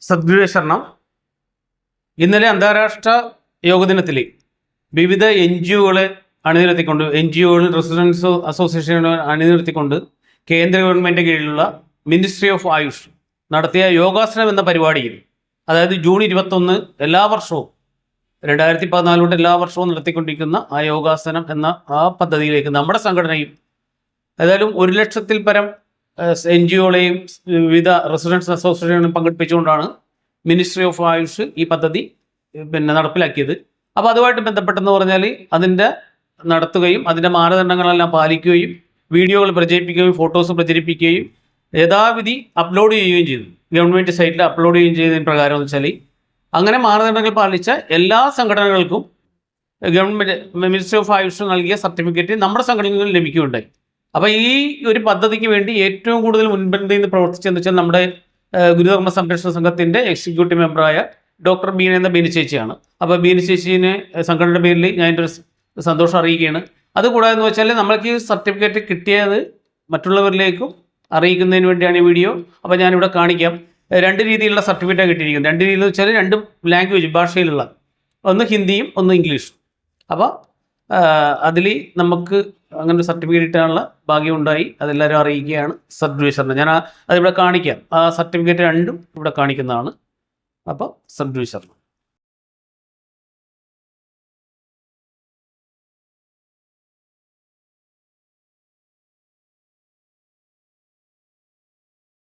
സദ്ഗുരു ശരണം. ഇന്നലെ അന്താരാഷ്ട്ര യോഗ ദിനത്തിൽ വിവിധ NGO-കളെ അണിനിരത്തിക്കൊണ്ട് റെസിഡൻസ് അസോസിയേഷനുകളെ അണിനിരത്തിക്കൊണ്ട് കേന്ദ്ര ഗവൺമെൻറ് കീഴിലുള്ള മിനിസ്ട്രി ഓഫ് ആയുഷ് നടത്തിയ യോഗാസനം എന്ന പരിപാടിയിൽ, അതായത് ജൂൺ 21 എല്ലാ വർഷവും 2014 തൊട്ട് എല്ലാ വർഷവും നടത്തിക്കൊണ്ടിരിക്കുന്ന ആ യോഗാസനം എന്ന ആ പദ്ധതിയിലേക്ക് നമ്മുടെ സംഘടനയും ഏതായാലും 1 ലക്ഷത്തിൽ പരം NGO-കളെയും വിവിധ റെസിഡൻസ് അസോസിയേഷനുകളും പങ്കെടുപ്പിച്ചുകൊണ്ടാണ് മിനിസ്ട്രി ഓഫ് ആയുഷ് ഈ പദ്ധതി നടപ്പിലാക്കിയത്. അപ്പോൾ അതുമായിട്ട് ബന്ധപ്പെട്ടെന്ന് പറഞ്ഞാൽ അതിൻ്റെ നടത്തുകയും അതിൻ്റെ മാനദണ്ഡങ്ങളെല്ലാം പാലിക്കുകയും വീഡിയോകൾ പ്രചരിപ്പിക്കുകയും ഫോട്ടോസ് പ്രചരിപ്പിക്കുകയും യഥാവിധി അപ്ലോഡ് ചെയ്യുകയും ചെയ്തു. ഗവൺമെൻറ് സൈറ്റിൽ അപ്ലോഡ് ചെയ്യുകയും ചെയ്തതിന് പ്രകാരം എന്ന് വെച്ചാൽ അങ്ങനെ മാനദണ്ഡങ്ങൾ പാലിച്ച എല്ലാ സംഘടനകൾക്കും ഗവൺമെൻറ് മിനിസ്ട്രി ഓഫ് ആയുഷ് നൽകിയ സർട്ടിഫിക്കറ്റ് നമ്മുടെ സംഘടനകളിൽ ലഭിക്കുകയുണ്ടായി. അപ്പോൾ ഈ ഒരു പദ്ധതിക്ക് വേണ്ടി ഏറ്റവും കൂടുതൽ മുൻപന്തിയിൽ പ്രവർത്തിച്ചെന്ന് വെച്ചാൽ നമ്മുടെ ഗുരുധർമ്മ സംരക്ഷണ സംഘത്തിൻ്റെ എക്സിക്യൂട്ടീവ് മെമ്പറായ ഡോക്ടർ ബീന എന്ന ബീന ചേച്ചിയാണ്. അപ്പോൾ ബീന ചേച്ചീനെ സംഘടനയുടെ പേരിൽ ഞാൻ എൻ്റെ സന്തോഷം അറിയിക്കുകയാണ്. അതുകൂടാതെ എന്ന് വെച്ചാൽ നമ്മൾക്ക് സർട്ടിഫിക്കറ്റ് കിട്ടിയത് മറ്റുള്ളവരിലേക്കും അറിയിക്കുന്നതിന് വേണ്ടിയാണ് ഈ വീഡിയോ. അപ്പോൾ ഞാനിവിടെ കാണിക്കാം. 2 രീതിയിലുള്ള സർട്ടിഫിക്കറ്റാണ് കിട്ടിയിരിക്കുന്നത്. 2 രീതിയിൽ വെച്ചാൽ 2 ലാംഗ്വേജ് ഭാഷയിലുള്ള, ഒന്ന് ഹിന്ദിയും ഒന്ന് ഇംഗ്ലീഷും. അപ്പോൾ അതിൽ നമുക്ക് അങ്ങനെ ഒരു സർട്ടിഫിക്കറ്റ് കിട്ടാനുള്ള ഭാഗ്യം ഉണ്ടായി. അതെല്ലാവരും അറിയിക്കുകയാണ്. സദ്ഗുരു ശരണം. ഞാൻ അതിവിടെ കാണിക്കാം. ആ സർട്ടിഫിക്കറ്റ് 2 ഇവിടെ കാണിക്കുന്നതാണ്. അപ്പോൾ സദ്ഗുരു ശരണം.